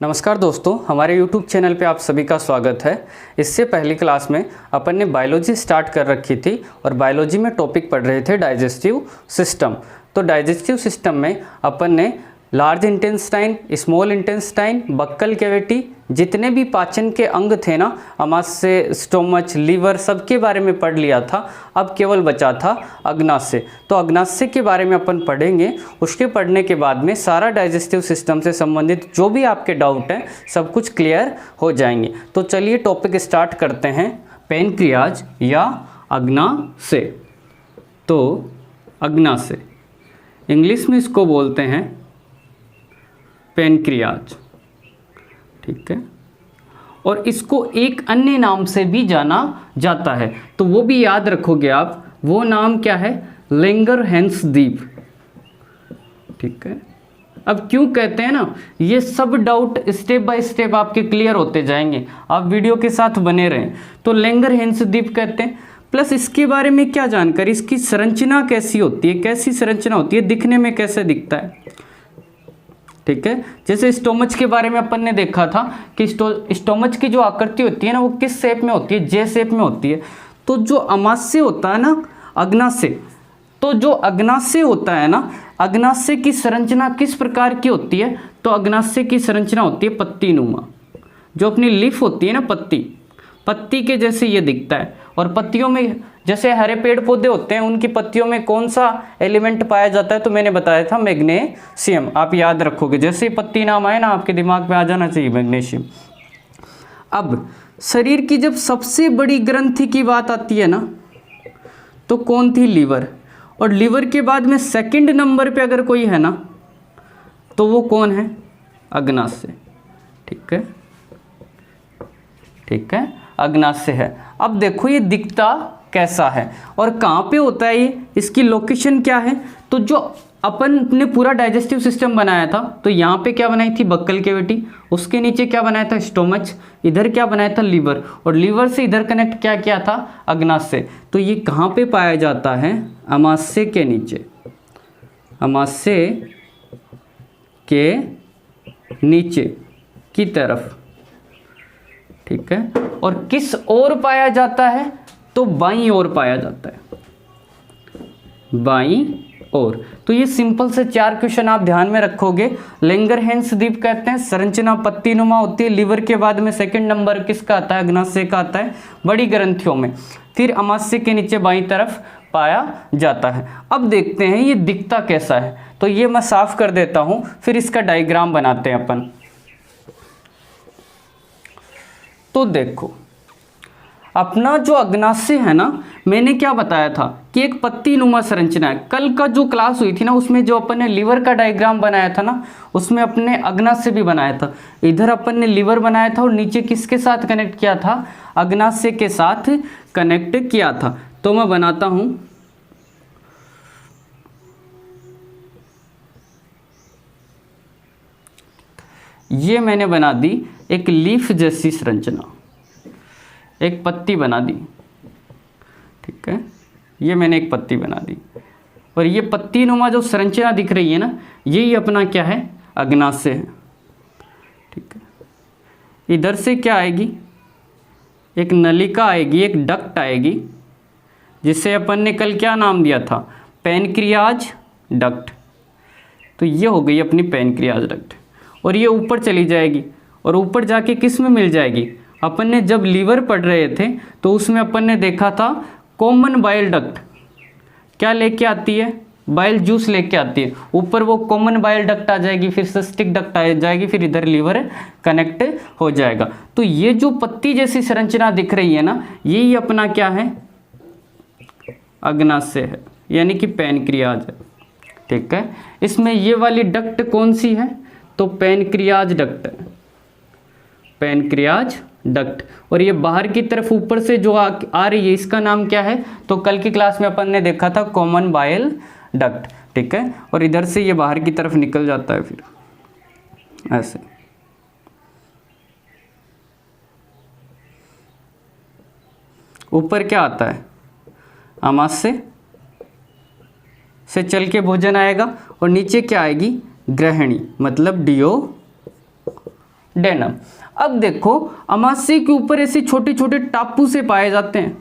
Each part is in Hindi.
नमस्कार दोस्तों, हमारे YouTube चैनल पे आप सभी का स्वागत है। इससे पहली क्लास में अपन ने बायोलॉजी स्टार्ट कर रखी थी और बायोलॉजी में टॉपिक पढ़ रहे थे डाइजेस्टिव सिस्टम। तो डाइजेस्टिव सिस्टम में अपन ने large intestine, small intestine, buccal cavity, जितने भी पाचन के अंग थे ना, आमाशय, स्टोमच, लीवर, सबके बारे में पढ़ लिया था। अब केवल बचा था अग्नाशय। तो अग्नाशय के बारे में अपन पढ़ेंगे। उसके पढ़ने के बाद में सारा डाइजेस्टिव सिस्टम से संबंधित जो भी आपके डाउट हैं सब कुछ क्लियर हो जाएंगे। तो चलिए टॉपिक स्टार्ट करते हैं। पैनक्रियाज या अग्नाशय। तो अग्नाशय इंग्लिश में इसको बोलते हैं पैनक्रियाज, ठीक है। और इसको एक अन्य नाम से भी जाना जाता है, तो वो भी याद रखोगे आप। वो नाम क्या है? लैंगरहैंस द्वीप, ठीक है। अब क्यों कहते हैं ना, ये सब डाउट स्टेप बाय स्टेप आपके क्लियर होते जाएंगे, आप वीडियो के साथ बने रहें। तो लैंगरहैंस द्वीप कहते हैं। प्लस इसके बारे में क्या जानकारी, इसकी संरचना कैसी होती है, कैसी संरचना होती है, दिखने में कैसे दिखता है, ठीक है। जैसे स्टोमच के बारे में अपन ने देखा था कि स्टोमच की जो आकृति होती है ना, वो किस शेप में होती है? जे शेप में होती है। तो जो अमाशय होता है ना, अग्नाशय, तो जो अग्नाशय होता है ना, अग्नाशय की संरचना किस प्रकार की होती है? तो अग्नाशय की संरचना होती है पत्ती नुमा। जो अपनी लीफ होती है ना, पत्ती के जैसे ये दिखता है। और पत्तियों में जैसे हरे पेड़ पौधे होते हैं, उनकी पत्तियों में कौन सा एलिमेंट पाया जाता है? तो मैंने बताया था मैग्नीशियम। आप याद रखोगे, जैसे ही पत्ती नाम आए ना, आपके दिमाग में आ जाना चाहिए मैग्नीशियम। अब शरीर की जब सबसे बड़ी ग्रंथि की बात आती है ना, तो कौन थी? लीवर। और लीवर के बाद में सेकंड नंबर पे अगर कोई है ना, तो वो कौन है? अग्नाशय, ठीक है, ठीक है, अग्नाशय है। अब देखो ये दिखता कैसा है और कहाँ पे होता है ये, इसकी लोकेशन क्या है? तो जो अपन ने पूरा डाइजेस्टिव सिस्टम बनाया था, तो यहाँ पे क्या बनाई थी? Buccal cavity. उसके नीचे क्या बनाया था? स्टोमच। इधर क्या बनाया था? लीवर। और लीवर से इधर कनेक्ट क्या किया था? अग्नाशय। तो ये कहाँ पे पाया जाता है? अमाशय के नीचे, अमाशय के नीचे की तरफ, ठीक है। और किस ओर पाया जाता है? तो बाईं ओर पाया जाता है, बाईं ओर। तो ये सिंपल से 4 क्वेश्चन आप ध्यान में रखोगे। लैंगरहैंस द्वीप कहते हैं, संरचना पत्ती नुमा होती है। लीवर के बाद में सेकंड नंबर किसका आता है? अग्नाशय का आता है, बड़ी ग्रंथियों में। फिर अमाशय के नीचे बाईं तरफ पाया जाता है। अब देखते हैं ये दिखता कैसा है। तो ये मैं साफ कर देता हूं, फिर इसका डायग्राम बनाते हैं अपन। तो देखो, अपना जो अग्नाशय है ना, मैंने क्या बताया था कि एक पत्ती नुमा संरचना है। कल का जो क्लास हुई थी ना, उसमें जो अपन ने लीवर का डायग्राम बनाया था ना, उसमें अपने अग्नाशय भी बनाया था। इधर अपन ने लीवर बनाया था और नीचे किसके साथ कनेक्ट किया था? अग्नाशय के साथ कनेक्ट किया था। तो मैं बनाता हूं, ये मैंने बना दी एक लीफ जैसी संरचना, एक पत्ती बना दी, ठीक है। ये मैंने एक पत्ती बना दी और ये पत्ती नुमा जो संरचना दिख रही है ना, यही अपना क्या है? अग्नाशय है, ठीक है। इधर से क्या आएगी? एक नलिका आएगी, एक डक्ट आएगी, जिसे अपन ने कल क्या नाम दिया था? Pancreas duct. तो ये हो गई अपनी पैनक्रियाज डक्ट। और ये ऊपर चली जाएगी और ऊपर जाके किस में मिल जाएगी? अपन ने जब लीवर पढ़ रहे थे तो उसमें अपन ने देखा था कॉमन बाइल डक्ट क्या लेके आती है? बाइल जूस लेके आती है। ऊपर वो कॉमन बाइल डक्ट आ जाएगी, फिर सिस्टिक डक्ट आ जाएगी, फिर इधर लीवर कनेक्ट हो जाएगा। तो ये जो पत्ती जैसी संरचना दिख रही है ना, यही अपना क्या है? अग्नाशय है, यानी कि पैनक्रियाज है, ठीक है। इसमें ये वाली डक्ट कौन सी है? तो पैनक्रियाज डक्ट है, पैनक्रियाज डक्ट। और ये बाहर की तरफ ऊपर से जो आ रही है, इसका नाम क्या है? तो कल की क्लास में अपन ने देखा था कॉमन बाइल डक्ट, ठीक है। और इधर से ये बाहर की तरफ निकल जाता है, फिर ऐसे। ऊपर क्या आता है? अमाशय से चल के भोजन आएगा और नीचे क्या आएगी? ग्रहणी, मतलब डेनम। अब देखो अमाशय के ऊपर ऐसे छोटे छोटे टापू से पाए जाते हैं,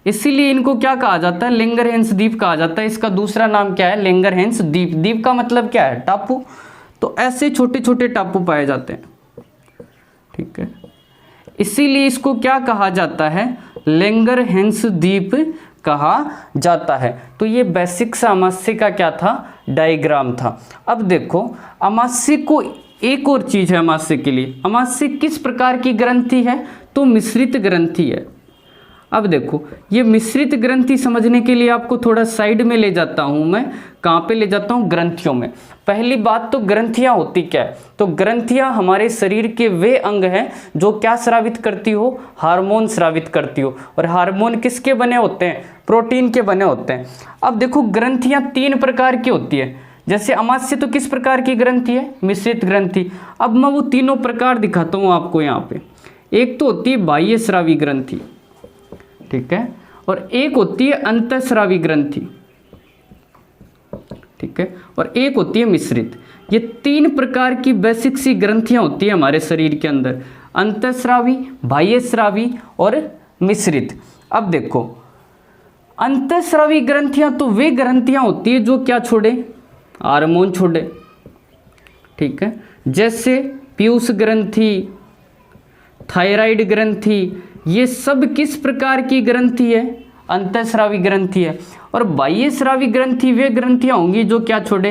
इसीलिए इनको क्या कहा जाता है, लैंगरहैंस द्वीप कहा जाता है। इसका दूसरा नाम क्या है, लैंगरहैंस द्वीप। द्वीप का मतलब क्या है, टापू। तो ऐसे छोटे छोटे टापू पाए जाते हैं, ठीक है, इसीलिए इसको क्या कहा जाता है, लैंगरहैंस द्वीप कहा जाता है। तो ये बेसिक सा अमाशय का क्या था, डायग्राम था। अब देखो अमाशय को एक और चीज है, अमाशय के लिए, अमाशय किस प्रकार की ग्रंथि है, तो मिश्रित ग्रंथि है। अब देखो ये मिश्रित ग्रंथि समझने के लिए आपको थोड़ा साइड में ले जाता हूं मैं, कहाँ पे ले जाता हूं, ग्रंथियों में। पहली बात तो ग्रंथियां होती क्या है, तो ग्रंथियां हमारे शरीर के वे अंग हैं जो क्या स्रावित करती हो, हार्मोन स्रावित करती हो। और हार्मोन किसके बने होते हैं, प्रोटीन के बने होते हैं। अब देखो ग्रंथियां 3 प्रकार की होती है, जैसे अमाशय तो किस प्रकार की ग्रंथि है, मिश्रित ग्रंथि। अब मैं वो तीनों प्रकार दिखाता हूँ आपको यहाँ पे। एक तो होती है बाह्य स्रावी ग्रंथि, ठीक है, और एक होती है अंतःस्रावी ग्रंथि, ठीक है, और एक होती है मिश्रित। ये 3 प्रकार की बेसिक सी ग्रंथियां होती है हमारे शरीर के अंदर, अंतःस्रावी, बाह्यस्रावी और मिश्रित। अब देखो अंतःस्रावी ग्रंथियां तो वे ग्रंथियां होती है जो क्या छोड़े, हार्मोन छोड़े, ठीक है, जैसे पीयूष ग्रंथि, थायराइड ग्रंथि, ये सब किस प्रकार की ग्रंथि है, अंतःस्रावी ग्रंथि है। और बाह्यस्रावी ग्रंथि वे ग्रंथियां होंगी जो क्या छोड़े,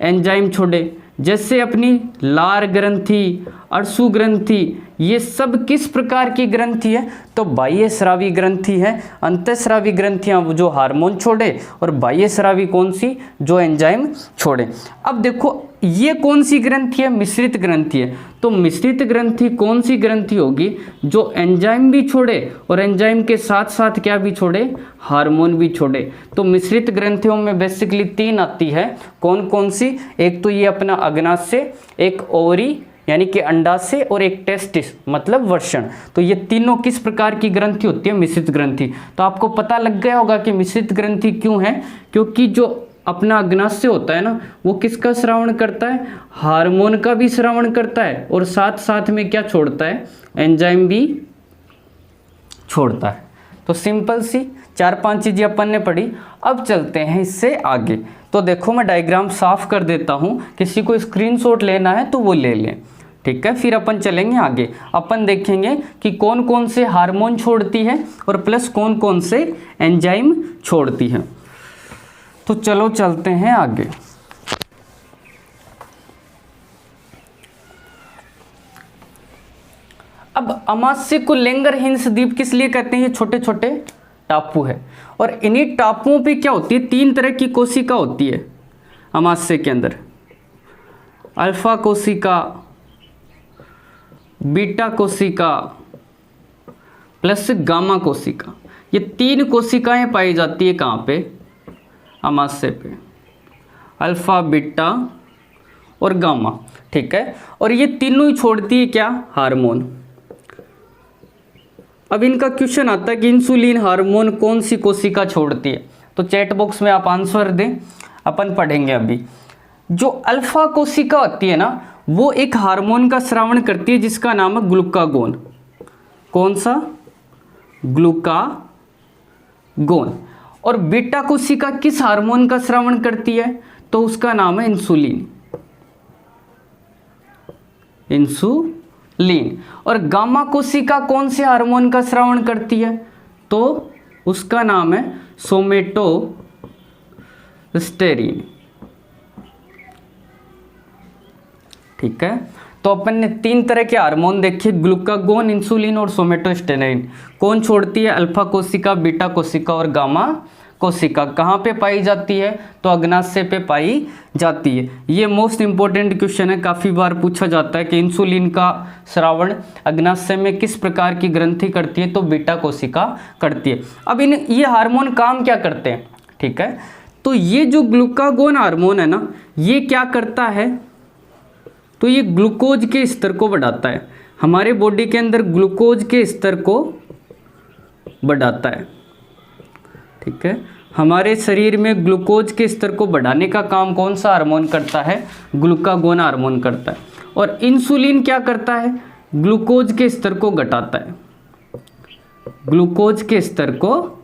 एंजाइम छोड़े, जैसे अपनी लार ग्रंथि, अर्सु ग्रंथि, ये सब किस प्रकार की ग्रंथि है, तो बाह्यस्रावी ग्रंथि है। अंतःस्रावी ग्रंथियां जो हार्मोन छोड़े और बाह्यस्रावी कौन सी, जो एंजाइम छोड़े। अब देखो ये कौन सी ग्रंथि है, मिश्रित ग्रंथि है। तो मिश्रित ग्रंथि कौन सी ग्रंथि होगी, जो एंजाइम भी छोड़े और एंजाइम के साथ साथ क्या भी छोड़े, हार्मोन भी छोड़े। तो मिश्रित ग्रंथियों में बेसिकली 3 आती है, कौन कौन सी, एक तो ये अपना अग्नाशय, एक ओवरी यानी कि अंडाशय, और एक टेस्टिस मतलब वृषण। तो ये तीनों किस प्रकार की ग्रंथि होती है, मिश्रित ग्रंथि। तो आपको पता लग गया होगा कि मिश्रित ग्रंथि क्यों है, क्योंकि जो अपना अग्नाशय होता है ना, वो किसका श्रावण करता है, हार्मोन का भी श्रावण करता है, और साथ साथ में क्या छोड़ता है, एंजाइम भी छोड़ता है। तो सिंपल सी 4-5 चीजें अपन ने पढ़ी। अब चलते हैं इससे आगे। तो देखो मैं डायग्राम साफ कर देता हूं, किसी को स्क्रीनशॉट लेना है तो वो ले लें, ठीक है। फिर अपन चलेंगे आगे, अपन देखेंगे कि कौन कौन से हार्मोन छोड़ती है और प्लस कौन कौन से एंजाइम छोड़ती है। तो चलो चलते हैं आगे। अब अमाशय को लैंगरहैंस द्वीप किस लिए कहते हैं, ये छोटे छोटे टापू है, और इन्हीं टापुओं पे क्या होती है, 3 तरह की कोशिका होती है अमाशय के अंदर, अल्फा कोशिका, बीटा कोशिका प्लस गामा कोशिका। ये 3 कोशिकाएं पाई जाती है कहाँ पे, अमाशय पे, अल्फा, बीटा और गामा, ठीक है। और ये तीनों ही छोड़ती है क्या, हार्मोन। अब इनका क्वेश्चन आता है कि इंसुलिन हार्मोन कौन सी कोशिका छोड़ती है, तो चैट बॉक्स में आप आंसर दें, अपन पढ़ेंगे अभी। जो अल्फा कोशिका होती है ना, वो एक हार्मोन का स्रावण करती है जिसका नाम है ग्लूकागोन। कौन सा, ग्लूकागोन। और बीटा कोशिका किस हार्मोन का स्रावण करती है, तो उसका नाम है इंसुलिन, इंसुलिन। और गामा कोशिका कौन से हार्मोन का स्रावण करती है, तो उसका नाम है सोमेटोस्टेरिन, ठीक है। तो अपन ने 3 तरह के हार्मोन देखे, ग्लूकागोन, इंसुलिन और सोमेटोस्टेरिन। कौन छोड़ती है, अल्फा कोशिका, बीटा कोशिका और गामा कोशिका। कहाँ पे पाई जाती है, तो अग्नाशय पे पाई जाती है। ये मोस्ट इंपॉर्टेंट क्वेश्चन है, काफ़ी बार पूछा जाता है कि इंसुलिन का श्रावण अग्नाशय में किस प्रकार की ग्रंथि करती है, तो बीटा कोशिका करती है। अब ये हार्मोन काम क्या करते हैं, ठीक है। तो ये जो ग्लूकागोन हार्मोन है ना, ये क्या करता है, तो ये ग्लूकोज के स्तर को बढ़ाता है, हमारे बॉडी के अंदर ग्लूकोज के स्तर को बढ़ाता है, ठीक है। हमारे शरीर में ग्लूकोज के स्तर को बढ़ाने का काम कौन सा हार्मोन करता है, ग्लूकागोन हार्मोन करता है। और इंसुलिन क्या करता है, ग्लूकोज के स्तर को घटाता है, ग्लूकोज के स्तर को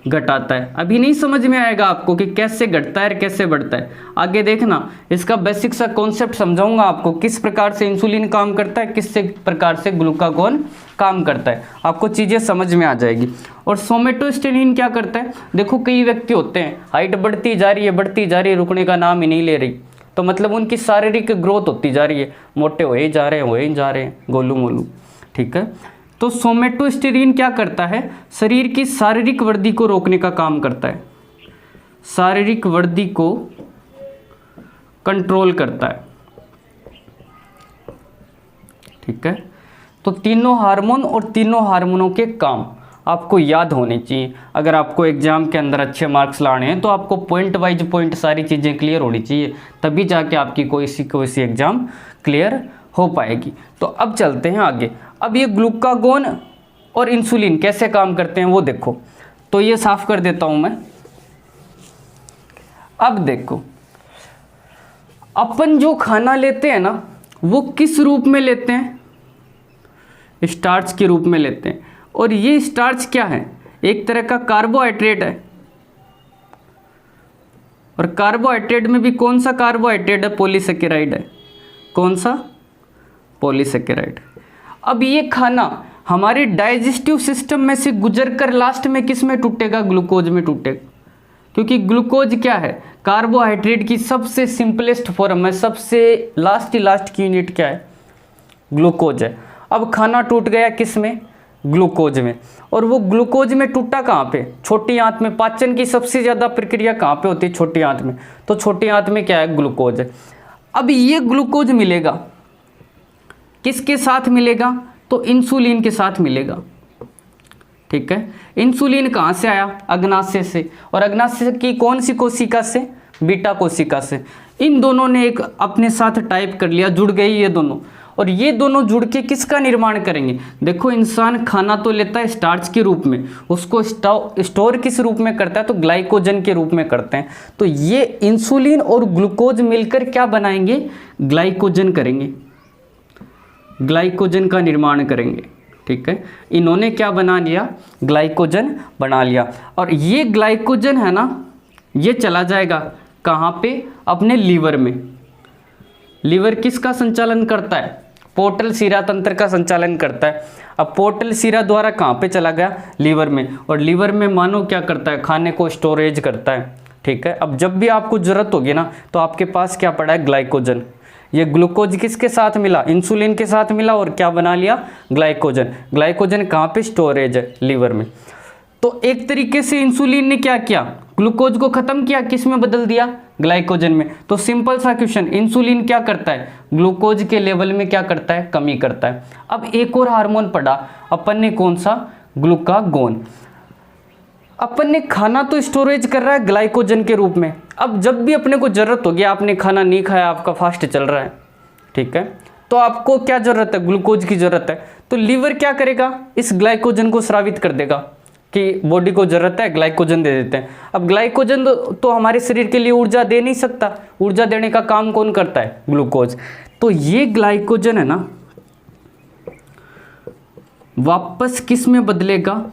घटाता है। अभी नहीं समझ में आएगा आपको कि कैसे घटता है और कैसे बढ़ता है, आगे देखना, इसका बेसिक सा कॉन्सेप्ट समझाऊंगा आपको, किस प्रकार से इंसुलिन काम करता है, किस प्रकार से ग्लूकागोन काम करता है, आपको चीज़ें समझ में आ जाएगी। और सोमेटोस्टेरोन क्या करता है, देखो कई व्यक्ति होते हैं हाइट बढ़ती जा रही है बढ़ती जा रही है, रुकने का नाम ही नहीं ले रही, तो मतलब उनकी शारीरिक ग्रोथ होती जा रही है, मोटे हुए जा रहे हैं गोलू मोलू, ठीक है। तो सोमेटोस्टेरोन क्या करता है, शरीर की शारीरिक वृद्धि को रोकने का काम करता है, शारीरिक वृद्धि को कंट्रोल करता है, ठीक है। तो तीनों हार्मोन और तीनों हार्मोनों के काम आपको याद होने चाहिए। अगर आपको एग्जाम के अंदर अच्छे मार्क्स लाने हैं तो आपको पॉइंट वाइज पॉइंट सारी चीज़ें क्लियर होनी चाहिए, तभी जाके आपकी कोई सी एग्जाम क्लियर हो पाएगी। तो अब चलते हैं आगे। अब ये ग्लूकागोन और इंसुलिन कैसे काम करते हैं वो देखो। तो ये साफ कर देता हूं मैं। अब देखो, अपन जो खाना लेते हैं ना वो किस रूप में लेते हैं, स्टार्च के रूप में लेते हैं। और ये स्टार्च क्या है, एक तरह का कार्बोहाइड्रेट है। और कार्बोहाइड्रेट में भी कौन सा कार्बोहाइड्रेट है, पॉलीसेकेराइड है। कौन सा, पॉलीसेकेराइड। अब ये खाना हमारे डाइजेस्टिव सिस्टम में से गुजरकर लास्ट में किस में टूटेगा, ग्लूकोज में टूटेगा, क्योंकि ग्लूकोज क्या है, कार्बोहाइड्रेट की सबसे सिंपलेस्ट फॉर्म है, सबसे लास्ट की यूनिट क्या है, ग्लूकोज है। अब खाना टूट गया किस में, ग्लूकोज में। और वो ग्लूकोज में टूटा कहाँ पे, छोटी आंत में। पाचन की सबसे ज़्यादा प्रक्रिया कहाँ पे होती है, छोटी आंत में। तो छोटी आंत में क्या है, ग्लूकोज है। अब ये ग्लूकोज मिलेगा किसके साथ मिलेगा, तो इंसुलिन के साथ मिलेगा, ठीक है। इंसुलिन कहाँ से आया, अग्नाशय से। और अग्नाशय की कौन सी कोशिका से, बीटा कोशिका से। इन दोनों ने एक अपने साथ टाइप कर लिया, जुड़ गई ये दोनों। और ये दोनों जुड़ के किसका निर्माण करेंगे, देखो इंसान खाना तो लेता है स्टार्च के रूप में, उसको स्टोर किस रूप में करता है, तो ग्लाइकोजन के रूप में करते हैं। तो ये इंसुलिन और ग्लूकोज मिलकर क्या बनाएंगे, ग्लाइकोजन करेंगे, ग्लाइकोजन का निर्माण करेंगे, ठीक है। इन्होंने क्या बना लिया, ग्लाइकोजन बना लिया। और ये ग्लाइकोजन है ना, ये चला जाएगा कहाँ पे, अपने लीवर में। लीवर किसका संचालन करता है, पोर्टल शिरा तंत्र का संचालन करता है। अब पोर्टल शिरा द्वारा कहाँ पे चला गया, लीवर में। और लीवर में मानो क्या करता है, खाने को स्टोरेज करता है, ठीक है। अब जब भी आपको जरूरत होगी ना, तो आपके पास क्या पड़ा है, ग्लाइकोजन। ये ग्लूकोज किसके साथ मिला, इंसुलिन के साथ मिला, और क्या बना लिया, ग्लाइकोजन। ग्लाइकोजन कहाँ पे, स्टोरेज है, लीवर में। तो एक तरीके से इंसुलिन ने क्या किया, ग्लूकोज को खत्म किया, किस में बदल दिया, ग्लाइकोजन में। तो सिंपल सा क्वेश्चन, इंसुलिन क्या करता है, ग्लूकोज के लेवल में क्या करता है, कमी करता है। अब एक और हार्मोन पढ़ा अपन ने, कौन सा, ग्लूकागोन। अपन ने खाना तो स्टोरेज कर रहा है ग्लाइकोजन के रूप में। अब जब भी अपने को जरूरत होगी, आपने खाना नहीं खाया, आपका फास्ट चल रहा है, ठीक है, तो आपको क्या जरूरत है, ग्लूकोज की जरूरत है। तो लीवर क्या करेगा, इस ग्लाइकोजन को स्रावित कर देगा कि बॉडी को जरूरत है, ग्लाइकोजन दे देते हैं। अब ग्लाइकोजन तो हमारे शरीर के लिए ऊर्जा दे नहीं सकता, ऊर्जा देने का काम कौन करता है, ग्लूकोज। तो ये ग्लाइकोजन है ना, वापस किस में बदलेगा,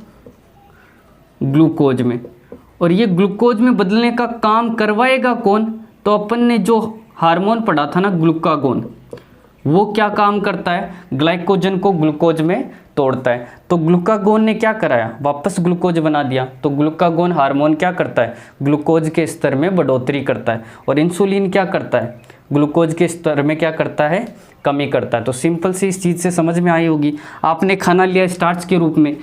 ग्लूकोज में। और ये ग्लूकोज में बदलने का काम करवाएगा कौन, तो अपन ने जो हार्मोन पढ़ा था ना, ग्लूकागोन, वो क्या काम करता है, ग्लाइकोजन को ग्लूकोज में तोड़ता है। तो ग्लूकागोन ने क्या कराया, वापस ग्लूकोज बना दिया। तो ग्लूकागोन हार्मोन क्या करता है, ग्लूकोज के स्तर में बढ़ोतरी करता है। और इंसुलिन क्या करता है, ग्लूकोज के स्तर में क्या करता है, कमी करता है। तो सिंपल सी इस चीज़ से समझ में आई होगी। आपने खाना लिया स्टार्च के रूप में,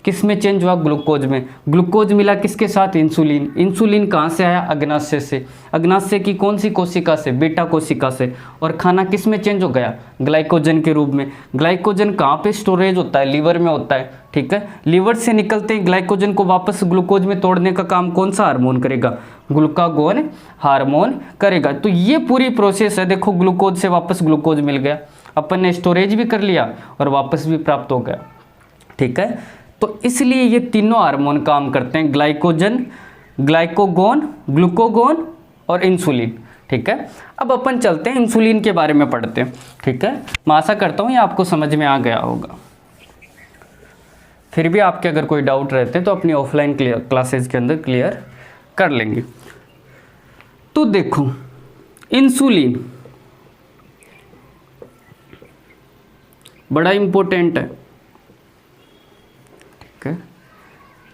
किस में चेंज हुआ, ग्लूकोज में। ग्लूकोज मिला किसके साथ, इंसुलिन। इंसुलिन कहाँ से आया, अग्नाशय से। अग्नाशय की कौन सी कोशिका से, बीटा कोशिका से। और खाना किस में चेंज हो गया, ग्लाइकोजन के रूप में। ग्लाइकोजन कहाँ पे स्टोरेज होता है, लीवर में होता है, ठीक है। लीवर से निकलते ही ग्लाइकोजन को वापस ग्लूकोज में तोड़ने का काम कौन सा हार्मोन करेगा, ग्लूकागोन हार्मोन करेगा। तो ये पूरी प्रोसेस है। देखो ग्लूकोज से वापस ग्लूकोज मिल गया, अपन ने स्टोरेज भी कर लिया और वापस भी प्राप्त हो गया, ठीक है। तो इसलिए ये तीनों हार्मोन काम करते हैं, ग्लाइकोजन, ग्लाइकोगोन, ग्लूकागोन और इंसुलिन, ठीक है। अब अपन चलते हैं इंसुलिन के बारे में पढ़ते हैं, ठीक है। मैं आशा करता हूँ ये आपको समझ में आ गया होगा। फिर भी आपके अगर कोई डाउट रहते हैं तो अपनी ऑफलाइन क्लासेस के अंदर क्लियर कर लेंगे। तो देखो इंसुलिन बड़ा इंपॉर्टेंट है, ठीक है।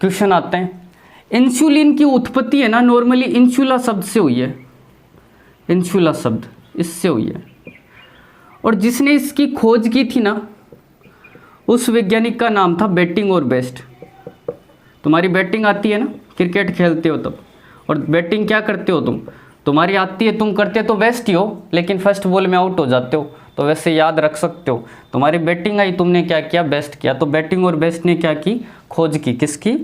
क्वेश्चन आते हैं, इंसुलिन की उत्पत्ति है ना नॉर्मली इंसुला शब्द से हुई है, इंसुला शब्द इससे हुई है। और जिसने इसकी खोज की थी ना उस वैज्ञानिक का नाम था बैटिंग और बेस्ट। तुम्हारी बैटिंग आती है ना, क्रिकेट खेलते हो तब, और बैटिंग क्या करते हो तुम, तुम्हारी आती है, तुम करते तो बेस्ट ही हो, लेकिन फर्स्ट बॉल में आउट हो जाते हो, तो वैसे याद रख सकते हो तुम्हारी बैटिंग आई, तुमने क्या किया, बेस्ट किया। तो बैटिंग और बेस्ट ने क्या की, खोज की, किसकी,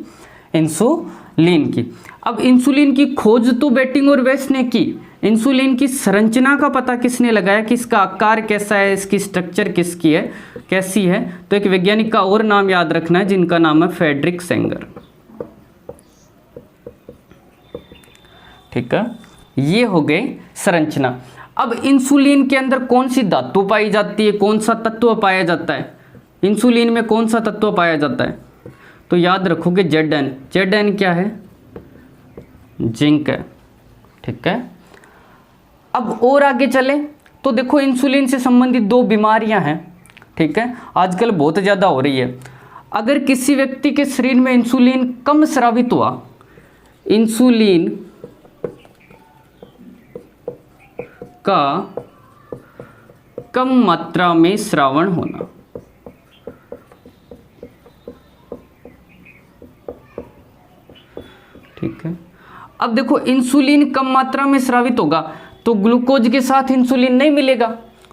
इंसुलिन की। अब इंसुलिन की खोज तो बैटिंग और बेस्ट ने की, इंसुलिन की संरचना का पता किसने लगाया कि इसका आकार कैसा है, इसकी स्ट्रक्चर किसकी है, कैसी है। तो एक वैज्ञानिक का और नाम याद रखना है जिनका नाम है फ्रेडरिक सेंगर, ठीक है। ये हो गई संरचना। अब इंसुलिन के अंदर कौन सी धातु पाई जाती है, कौन सा तत्व पाया जाता है, इंसुलिन में कौन सा तत्व पाया जाता है, तो याद रखोगे Zn। Zn क्या है, जिंक है, ठीक है। अब और आगे चले तो देखो इंसुलिन से संबंधित दो बीमारियां हैं, ठीक है, आजकल बहुत ज़्यादा हो रही है। अगर किसी व्यक्ति के शरीर में इंसुलिन कम स्रावित हुआ, इंसुलिन का कम मात्रा में स्रावण होना, ठीक है। अब देखो इंसुलिन कम मात्रा में स्रावित होगा तो ग्लूकोज के साथ इंसुलिन नहीं मिलेगा,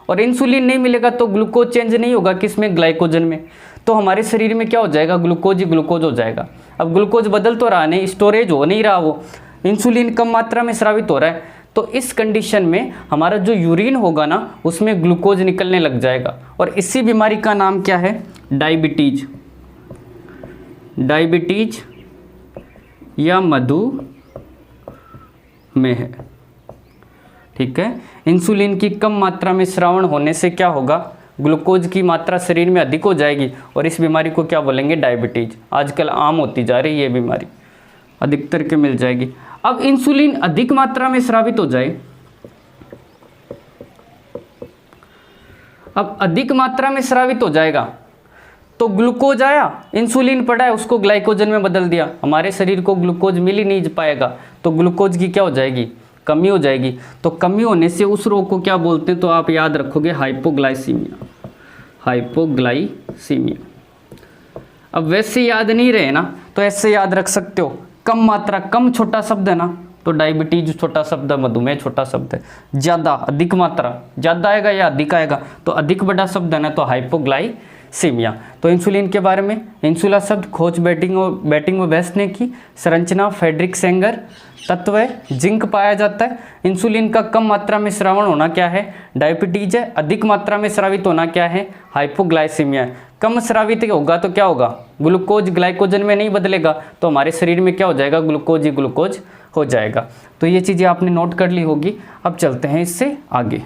और इंसुलिन नहीं मिलेगा तो ग्लूकोज चेंज नहीं होगा किसमें, ग्लाइकोजन में। तो हमारे शरीर में क्या हो जाएगा, ग्लूकोज ही ग्लूकोज हो जाएगा। अब ग्लूकोज बदल तो रहा नहीं, स्टोरेज हो नहीं रहा, वो इंसुलिन कम मात्रा में स्रावित हो रहा है। तो इस कंडीशन में हमारा जो यूरिन होगा ना उसमें ग्लूकोज निकलने लग जाएगा, और इसी बीमारी का नाम क्या है, डायबिटीज, डायबिटीज या मधुमेह है, ठीक है। इंसुलिन की कम मात्रा में स्रावण होने से क्या होगा, ग्लूकोज की मात्रा शरीर में अधिक हो जाएगी, और इस बीमारी को क्या बोलेंगे, डायबिटीज। आजकल आम होती जा रही है ये बीमारी, अधिकतर के मिल जाएगी। अब इंसुलिन अधिक मात्रा में स्रावित हो जाए, अब अधिक मात्रा में स्रावित हो जाएगा तो ग्लूकोज आया, इंसुलिन पड़ा है, उसको ग्लाइकोजन में बदल दिया, हमारे शरीर को ग्लूकोज मिल ही नहीं पाएगा, तो ग्लूकोज की क्या हो जाएगी, कमी हो जाएगी। तो कमी होने से उस रोग को क्या बोलते हैं, तो आप याद रखोगे हाइपोग्लाइसीमिया, हाइपोग्लाइसीमिया। अब वैसे याद नहीं रहे ना तो ऐसे याद रख सकते हो, कम मात्रा, कम छोटा शब्द है ना, तो डायबिटीज छोटा शब्द है, मधुमेह छोटा शब्द है। ज़्यादा, अधिक मात्रा, ज़्यादा आएगा या अधिक आएगा, तो अधिक बड़ा शब्द है ना, तो हाइपोग्लाइसीमिया। तो इंसुलिन के बारे में, इंसुला शब्द खोज बैटिंग व बेस्ट ने की, संरचना फ्रेडरिक सेंगर, तत्व है जिंक पाया जाता है। इंसुलिन का कम मात्रा में स्रावण होना क्या है, डायबिटीज है। अधिक मात्रा में स्रावित होना क्या है, हाइपोग्लाइसीमिया। कम स्रावित होगा तो क्या होगा, ग्लूकोज ग्लाइकोजन में नहीं बदलेगा, तो हमारे शरीर में क्या हो जाएगा, ग्लूकोज ही ग्लूकोज हो जाएगा। तो ये चीज़ें आपने नोट कर ली होगी। अब चलते हैं इससे आगे।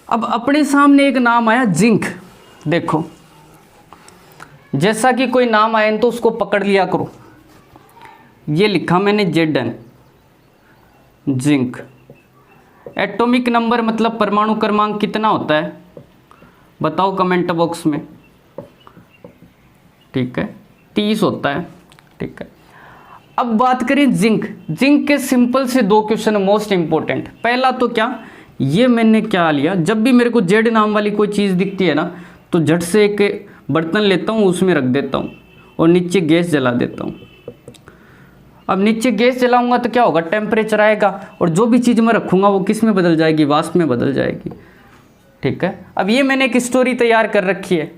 अब अपने सामने एक नाम आया जिंक। देखो जैसा कि कोई नाम आए तो उसको पकड़ लिया करो। ये लिखा मैंने Zn, जिंक। एटॉमिक नंबर मतलब परमाणु क्रमांक कितना होता है, बताओ कमेंट बॉक्स में। ठीक है, 30 होता है। ठीक है, अब बात करें जिंक। जिंक के सिंपल से दो क्वेश्चन मोस्ट इंपॉर्टेंट। पहला तो क्या, ये मैंने क्या लिया, जब भी मेरे को जेड नाम वाली कोई चीज़ दिखती है ना तो झट से एक बर्तन लेता हूँ, उसमें रख देता हूँ और नीचे गैस जला देता हूँ। अब नीचे गैस जलाऊंगा तो क्या होगा, टेम्परेचर आएगा और जो भी चीज़ मैं रखूँगा वो किस में बदल जाएगी, वाष्प में बदल जाएगी। ठीक है, अब ये मैंने एक स्टोरी तैयार कर रखी है,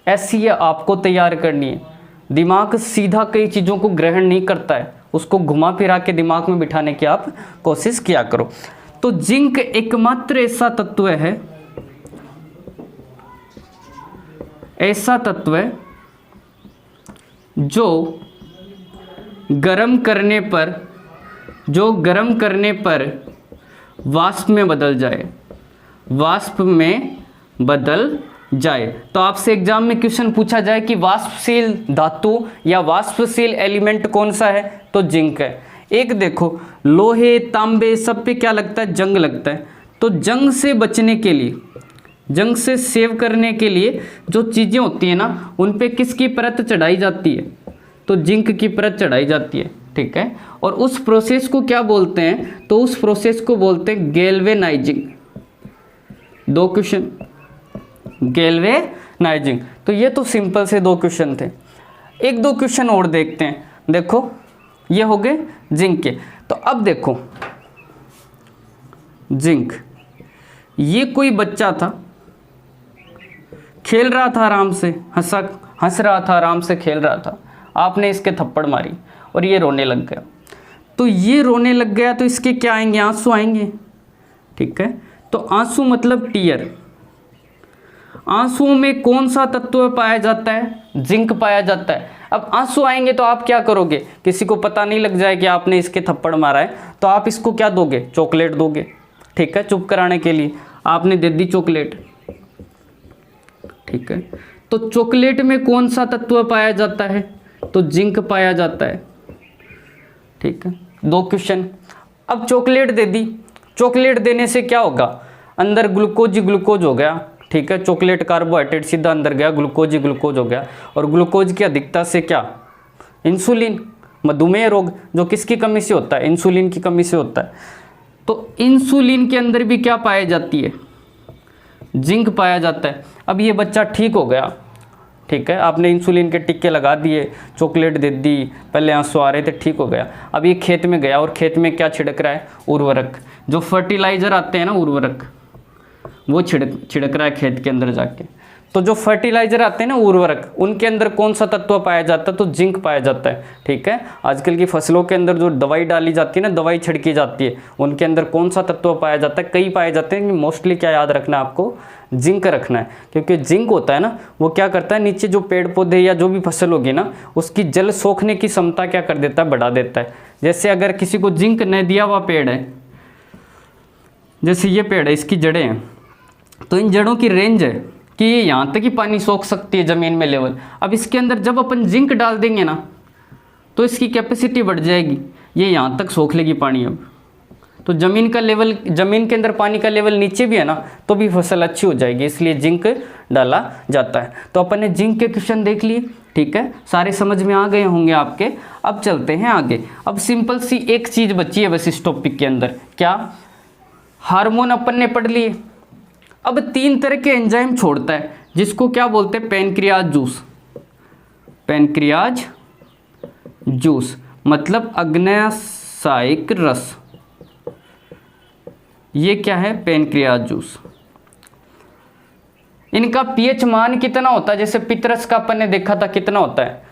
ऐसी ये आपको तैयार करनी है। दिमाग सीधा कई चीज़ों को ग्रहण नहीं करता है, उसको घुमा फिरा के दिमाग में बिठाने की आप कोशिश किया करो। तो जिंक एकमात्र ऐसा तत्व है, ऐसा तत्व है जो गर्म करने पर जो गर्म करने पर वाष्प में बदल जाए, वाष्प में बदल जाए। तो आपसे एग्जाम में क्वेश्चन पूछा जाए कि वाष्पशील धातु या वाष्पशील एलिमेंट कौन सा है, तो जिंक है। एक देखो लोहे तांबे सब पे क्या लगता है, जंग लगता है। तो जंग से बचने के लिए, जंग से सेव करने के लिए जो चीज़ें होती हैं ना, उन पे किसकी परत चढ़ाई जाती है, तो जिंक की परत चढ़ाई जाती है। ठीक है, और उस प्रोसेस को क्या बोलते हैं, तो उस प्रोसेस को बोलते हैं गैल्वेनाइजिंग। दो क्वेश्चन, गैल्वेनाइजिंग। तो ये तो सिंपल से दो क्वेश्चन थे। एक दो क्वेश्चन और देखते हैं। देखो ये हो गए जिंक के। तो अब देखो जिंक, ये कोई बच्चा था, खेल रहा था आराम से, हंस रहा था, आराम से खेल रहा था, आपने इसके थप्पड़ मारी और ये रोने लग गया। तो ये रोने लग गया तो इसके क्या आएंगे, आंसू आएंगे। ठीक है, तो आंसू मतलब टीयर। आंसुओं में कौन सा तत्व पाया जाता है, जिंक पाया जाता है। अब आंसू आएंगे तो आप क्या करोगे, किसी को पता नहीं लग जाए कि आपने इसके थप्पड़ मारा है, तो आप इसको क्या दोगे, चॉकलेट दोगे। ठीक है, चुप कराने के लिए आपने दे दी चॉकलेट। ठीक है, तो चॉकलेट में कौन सा तत्व पाया जाता है, तो जिंक पाया जाता है। ठीक है, दो क्वेश्चन। अब चॉकलेट दे दी, चॉकलेट देने से क्या होगा, अंदर ग्लूकोज ही ग्लूकोज हो गया। ठीक है, चॉकलेट कार्बोहाइड्रेट सीधा अंदर गया, ग्लूकोज ही ग्लूकोज हो गया। और ग्लूकोज की अधिकता से क्या, इंसुलिन, मधुमेह रोग जो किसकी कमी से होता है, इंसुलिन की कमी से होता है। तो इंसुलिन के अंदर भी क्या पाई जाती है, जिंक पाया जाता है। अब ये बच्चा ठीक हो गया। ठीक है, आपने इंसुलिन के टिक्के लगा दिए, चॉकलेट दे दी, पहले आंसू आ रहे थे, ठीक हो गया। अब ये खेत में गया और खेत में क्या छिड़क रहा है, उर्वरक। जो फर्टिलाइजर आते हैं ना, उर्वरक, वो छिड़क रहा है खेत के अंदर जाके। तो जो फर्टिलाइजर आते हैं ना, उर्वरक, उनके अंदर कौन सा तत्व पाया जाता है, तो जिंक पाया जाता है। ठीक है, आजकल की फसलों के अंदर जो दवाई डाली जाती है ना, दवाई छिड़की जाती है, उनके अंदर कौन सा तत्व पाया जाता है, कई पाए जाते हैं। मोस्टली क्या याद रखना है आपको, जिंक रखना है। क्योंकि जिंक होता है ना, वो क्या करता है, नीचे जो पेड़ पौधे या जो भी फसल होगी ना, उसकी जल सोखने की क्षमता क्या कर देता है, बढ़ा देता है। जैसे अगर किसी को जिंक न दिया हुआ पेड़ है, जैसे ये पेड़ है, इसकी जड़ें हैं, तो इन जड़ों की रेंज है कि ये यहाँ तक ही पानी सोख सकती है ज़मीन में लेवल। अब इसके अंदर जब अपन जिंक डाल देंगे ना, तो इसकी कैपेसिटी बढ़ जाएगी, ये यहाँ तक सोख लेगी पानी। अब तो ज़मीन का लेवल, ज़मीन के अंदर पानी का लेवल नीचे भी है ना, तो भी फसल अच्छी हो जाएगी, इसलिए जिंक डाला जाता है। तो अपन ने जिंक के क्वेश्चन देख लिए। ठीक है, सारे समझ में आ गए होंगे आपके। अब चलते हैं आगे। अब सिंपल सी एक चीज़ बची है बस इस टॉपिक के अंदर, क्या, हार्मोन अपन ने पढ़ लिए। अब 3 तरह के एंजाइम छोड़ता है, जिसको क्या बोलते हैं, पैनक्रियाज जूस। पैनक्रियाज जूस मतलब अग्न्याशयिक रस, ये क्या है, पैनक्रियाज जूस। इनका पीएच मान कितना होता है, जैसे पितरस का अपन ने देखा था कितना होता है,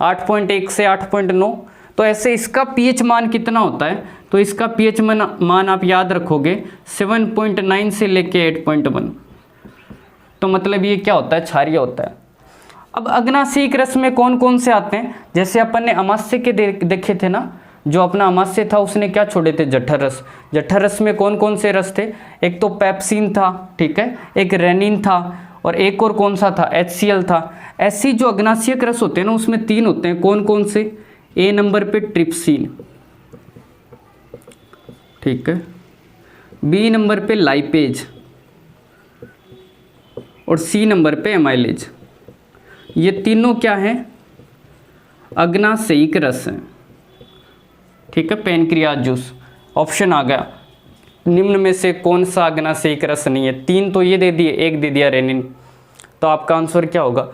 8.1 से 8.9। तो ऐसे इसका पीएच मान कितना होता है, तो इसका पीएच मान आप याद रखोगे 7.9 से लेके 8.1। तो मतलब ये क्या होता है, क्षारीय होता है। अब अग्न्याशयिक रस में कौन कौन से आते हैं, जैसे अपन ने अमाशय के देखे थे ना, जो अपना अमाशय था उसने क्या छोड़े थे, जठर रस। जठर रस में कौन कौन से रस थे, एक तो पेप्सिन था, ठीक है, एक रेनिन था, और एक और कौन सा था, HCl था। ऐसी जो अग्न्याशयिक रस होते हैं ना, उसमें 3 होते हैं, कौन कौन से, ए नंबर पे ट्रिप्सिन, ठीक है, बी नंबर पे लाइपेज, और सी नंबर पे एमाइलेज। ये तीनों क्या हैं, अग्न्याशयिक रस हैं। ठीक है, पैनक्रियाज जूस ऑप्शन आ गया। निम्न में से कौन सा अग्न्याशयिक रस नहीं है, 3 तो ये दे दिए, एक दे दिया रेनिन। तो आपका आंसर क्या होगा,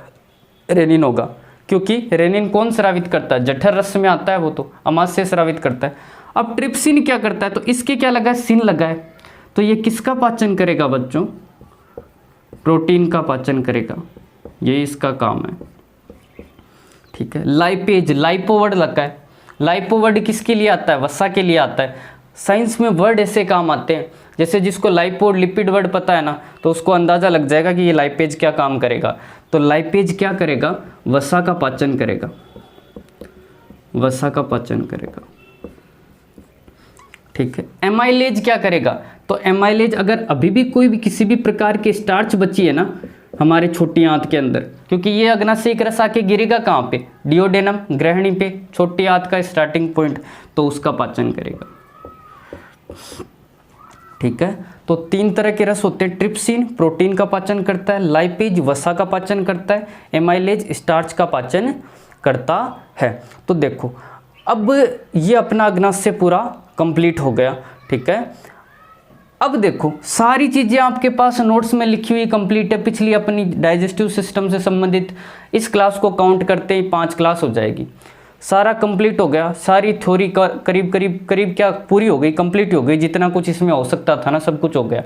रेनिन होगा, क्योंकि रेनिन कौन स्रावित करता है, जठर रस में आता है, वो तो अमाशय स्रावित करता है। अब ट्रिप्सिन क्या करता है, तो इसके क्या लगा है, सिन लगा है। तो ये किसका पाचन करेगा बच्चों, प्रोटीन का पाचन करेगा, ये इसका काम है। ठीक है, लाइपेज, लाइपोवर्ड लगा है। लाइपोवर्ड किसके लिए आता है, वसा के लिए आता है। साइंस में वर्ड ऐसे काम आते हैं, जैसे जिसको लाइपोड लिपिड वर्ड पता है ना, तो उसको अंदाज़ा लग जाएगा कि ये लाइपेज क्या काम करेगा। तो लाइपेज क्या करेगा, वसा का पाचन करेगा, वसा का पाचन करेगा। ठीक है। एमाइलेज क्या करेगा, तो एमाइलेज अगर अभी भी कोई भी किसी भी प्रकार की स्टार्च बची है ना हमारे छोटी आंत के अंदर, क्योंकि ये अग्नाशयिक रस आके गिरेगा कहाँ पे, डिओडेनम ग्रहणी पे, छोटी आंत का स्टार्टिंग पॉइंट, तो उसका पाचन करेगा। ठीक है, तो 3 तरह के रस होते हैं, ट्रिप्सिन प्रोटीन का पाचन करता है, लाइपेज वसा का पाचन करता है, एमाइलेज स्टार्च का पाचन करता है। तो देखो अब ये अपना अग्नाशय पूरा कंप्लीट हो गया। ठीक है, अब देखो सारी चीज़ें आपके पास नोट्स में लिखी हुई कंप्लीट है, पिछली अपनी डाइजेस्टिव सिस्टम से संबंधित। इस क्लास को काउंट करते ही 5 क्लास हो जाएगी, सारा कंप्लीट हो गया, सारी थ्योरी करीब क्या पूरी हो गई, कंप्लीट हो गई, जितना कुछ इसमें हो सकता था ना सब कुछ हो गया।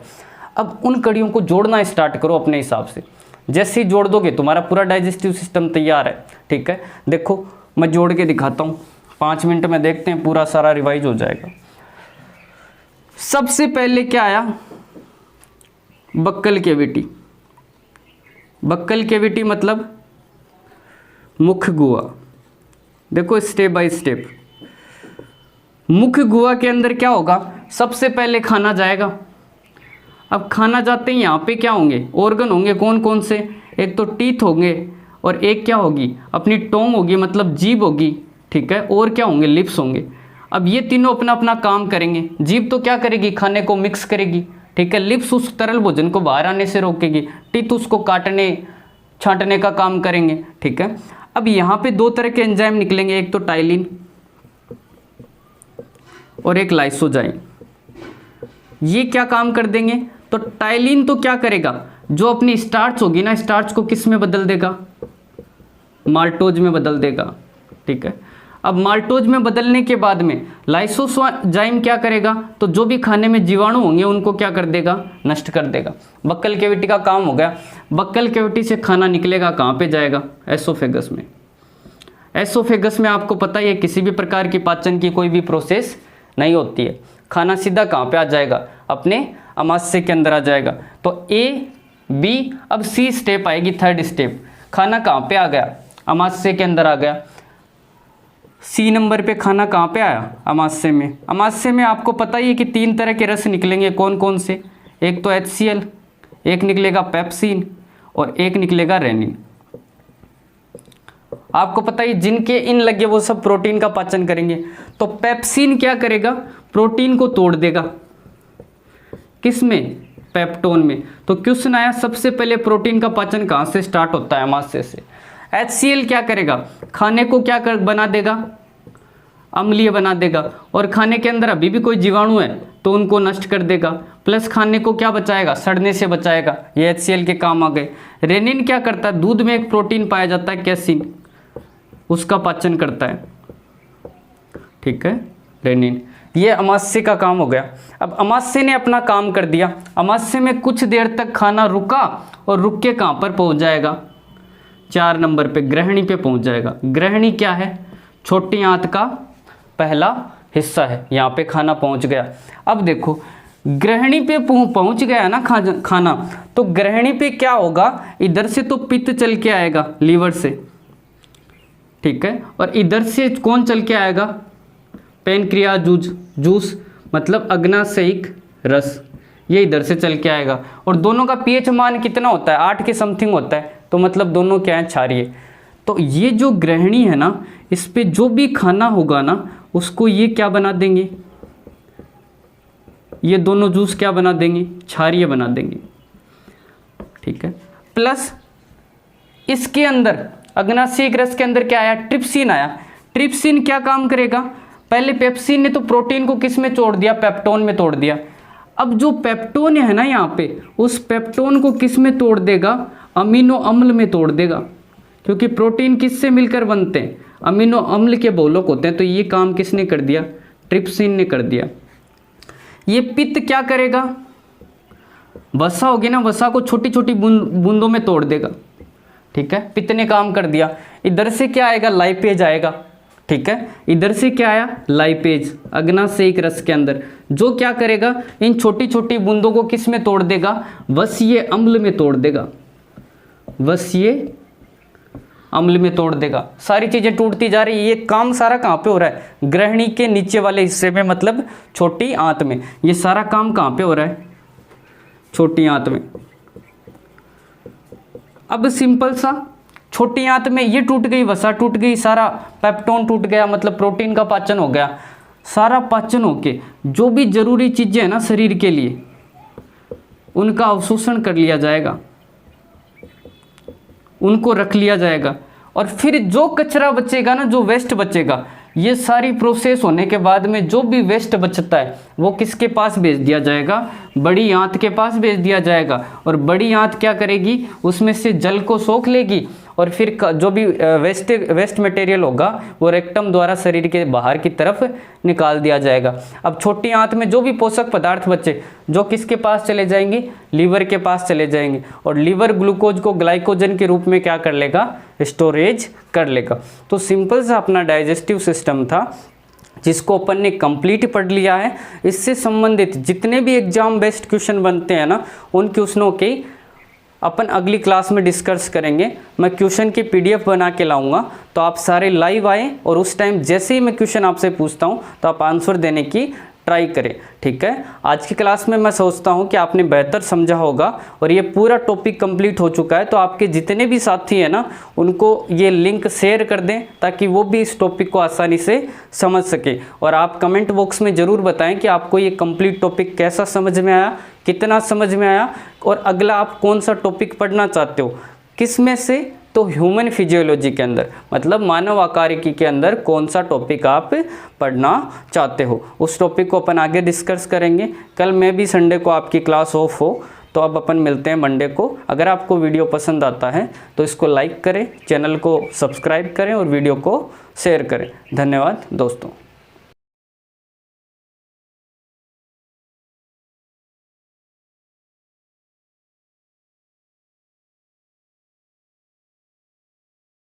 अब उन कड़ियों को जोड़ना स्टार्ट करो अपने हिसाब से, जैसे ही जोड़ दोगे तुम्हारा पूरा डाइजेस्टिव सिस्टम तैयार है। ठीक है, देखो मैं जोड़ के दिखाता हूँ, 5 मिनट में देखते हैं, पूरा सारा रिवाइज हो जाएगा। सबसे पहले क्या आया, बक्कल कैविटी। बक्कल कैविटी मतलब मुख गुहा। देखो स्टेप बाय स्टेप, मुख गुहा के अंदर क्या होगा, सबसे पहले खाना जाएगा। अब खाना जाते ही यहाँ पे क्या होंगे, ऑर्गन होंगे, कौन कौन से, एक तो टीथ होंगे और एक क्या होगी अपनी टोंग होगी, मतलब जीभ होगी। ठीक है, और क्या होंगे, लिप्स होंगे। अब ये तीनों अपना अपना काम करेंगे। जीभ तो क्या करेगी, खाने को मिक्स करेगी। ठीक है, लिप्स उस तरल भोजन को बाहर आने से रोकेगी, टीथ उसको काटने छांटने का काम करेंगे। ठीक है, अब यहाँ पे 2 तरह के एंजाइम निकलेंगे, एक तो टाइलिन और एक लाइसोजाइम। ये क्या काम कर देंगे, तो टाइलिन तो क्या करेगा, जो अपनी स्टार्च होगी ना, स्टार्च को किस में बदल देगा, माल्टोज में बदल देगा। ठीक है, अब माल्टोज में बदलने के बाद में लाइसोजाइम क्या करेगा, तो जो भी खाने में जीवाणु होंगे उनको क्या कर देगा, नष्ट कर देगा। बक्कल कैविटी का काम हो गया। बक्कल कैविटी से खाना निकलेगा कहाँ पे जाएगा, एसोफेगस में। एसोफेगस में आपको पता ही है किसी भी प्रकार की पाचन की कोई भी प्रोसेस नहीं होती है, खाना सीधा कहाँ पे आ जाएगा, अपने अमाशय के अंदर आ जाएगा। तो ए बी, अब सी स्टेप आएगी, 3rd स्टेप। खाना कहाँ पे आ गया, अमाशय के अंदर आ गया। सी नंबर पे खाना कहाँ पे आया, अमाशय में। अमाशय में आपको पता ही है कि 3 तरह के रस निकलेंगे, कौन कौन से, एक तो HCl, एक निकलेगा पेप्सिन और एक निकलेगा रेनिन। आपको पता ही जिनके इन लगे वो सब प्रोटीन का पाचन करेंगे। तो पेप्सिन क्या करेगा, प्रोटीन को तोड़ देगा, किसमें, पेप्टोन में। तो क्वेश्चन आया सबसे पहले प्रोटीन का पाचन कहाँ से स्टार्ट होता है, अमाशय से। HCl क्या करेगा, खाने को क्या कर बना देगा, अम्लीय बना देगा, और खाने के अंदर अभी भी कोई जीवाणु है तो उनको नष्ट कर देगा, प्लस खाने को क्या बचाएगा, सड़ने से बचाएगा। ये HCl के काम आ गए। रेनिन क्या करता है, दूध में एक प्रोटीन पाया जाता है कैसिन, उसका पाचन करता है। ठीक है, रेनिन, ये अमाशय का काम हो गया। अब अमाशय ने अपना काम कर दिया, अमाशय में कुछ देर तक खाना रुका और रुक के कहाँ पर पहुँच जाएगा, 4 नंबर पे ग्रहणी पे पहुंच जाएगा। ग्रहणी क्या है, छोटी आंत का पहला हिस्सा है, यहाँ पे खाना पहुंच गया। अब देखो ग्रहणी पे पहुंच गया ना खाना, तो ग्रहणी पे क्या होगा, इधर से तो पित्त चल के आएगा लीवर से। ठीक है, और इधर से कौन चल के आएगा, पेनक्रियाज जूस, मतलब अग्नाशयिक रस, ये इधर से चल के आएगा। और दोनों का pH मान कितना होता है, 8 के समथिंग होता है, तो मतलब दोनों क्या है, क्षारीय। तो ये जो ग्रहणी है ना, इस पे जो भी खाना होगा ना उसको ये क्या बना देंगे, ये दोनों जूस क्या बना देंगे, क्षारीय बना देंगे। ठीक है, प्लस इसके अंदर अग्नाशयिक रस के अंदर क्या आया, ट्रिप्सिन आया। ट्रिप्सिन क्या काम करेगा, पहले पेप्सिन ने तो प्रोटीन को किस में तोड़ दिया, पेप्टोन में तोड़ दिया। अब जो पेप्टोन है ना यहाँ पे, उस पेप्टोन को किस में तोड़ देगा, अमीनो अम्ल में तोड़ देगा, क्योंकि प्रोटीन किससे मिलकर बनते हैं, अमीनो अम्ल के बहुलक होते हैं। तो ये काम किसने कर दिया, ट्रिप्सिन ने कर दिया। ये पित्त क्या करेगा, वसा होगी ना, वसा को छोटी छोटी बूंदों में तोड़ देगा। ठीक है, पित्त ने काम कर दिया। इधर से क्या आएगा, लाइपेज आएगा। ठीक है, इधर से क्या आया, लाइपेज, अग्नाशयिक रस के अंदर, जो क्या करेगा, इन छोटी छोटी बूंदों को किस में तोड़ देगा, वसीय अम्ल में तोड़ देगा, वसीय अम्ल में तोड़ देगा। सारी चीज़ें टूटती जा रही है। ये काम सारा कहाँ पे हो रहा है? ग्रहणी के नीचे वाले हिस्से में, मतलब छोटी आंत में। ये सारा काम कहाँ पे हो रहा है? छोटी आंत में। अब सिंपल सा, छोटी आंत में ये टूट गई, वसा टूट गई, सारा पेप्टोन टूट गया, मतलब प्रोटीन का पाचन हो गया। सारा पाचन होके जो भी जरूरी चीज़ें हैं ना शरीर के लिए, उनका अवशोषण कर लिया जाएगा, उनको रख लिया जाएगा। और फिर जो कचरा बचेगा ना, जो वेस्ट बचेगा, ये सारी प्रोसेस होने के बाद में जो भी वेस्ट बचता है वो किसके पास भेज दिया जाएगा? बड़ी आंत के पास भेज दिया जाएगा। और बड़ी आंत क्या करेगी? उसमें से जल को सोख लेगी और फिर जो भी वेस्ट मटेरियल होगा वो रेक्टम द्वारा शरीर के बाहर की तरफ निकाल दिया जाएगा। अब छोटी आंत में जो भी पोषक पदार्थ बचे, जो किसके पास चले जाएंगे? लीवर के पास चले जाएंगे। और लीवर ग्लूकोज को ग्लाइकोजन के रूप में क्या कर लेगा? स्टोरेज कर लेगा। तो सिंपल सा अपना डाइजेस्टिव सिस्टम था, जिसको अपन ने कंप्लीट पढ़ लिया है। इससे संबंधित जितने भी एग्जाम बेस्ड क्वेश्चन बनते हैं ना, उन क्वेश्चनों के अपन अगली क्लास में डिस्कस करेंगे। मैं क्वेश्चन की पीडीएफ बना के लाऊंगा, तो आप सारे लाइव आए और उस टाइम जैसे ही मैं क्वेश्चन आपसे पूछता हूं तो आप आंसर देने की ट्राई करें, ठीक है। आज की क्लास में मैं सोचता हूं कि आपने बेहतर समझा होगा और ये पूरा टॉपिक कंप्लीट हो चुका है। तो आपके जितने भी साथी हैं ना, उनको ये लिंक शेयर कर दें ताकि वो भी इस टॉपिक को आसानी से समझ सके। और आप कमेंट बॉक्स में ज़रूर बताएं कि आपको ये कंप्लीट टॉपिक कैसा समझ में आया, कितना समझ में आया, और अगला आप कौन सा टॉपिक पढ़ना चाहते हो, किस में से। तो ह्यूमन फिजियोलॉजी के अंदर, मतलब मानव आकारिकी के अंदर कौन सा टॉपिक आप पढ़ना चाहते हो, उस टॉपिक को अपन आगे डिस्कस करेंगे। कल मैं भी संडे को आपकी क्लास ऑफ हो, तो अब अपन मिलते हैं मंडे को। अगर आपको वीडियो पसंद आता है तो इसको लाइक करें, चैनल को सब्सक्राइब करें और वीडियो को शेयर करें। धन्यवाद दोस्तों।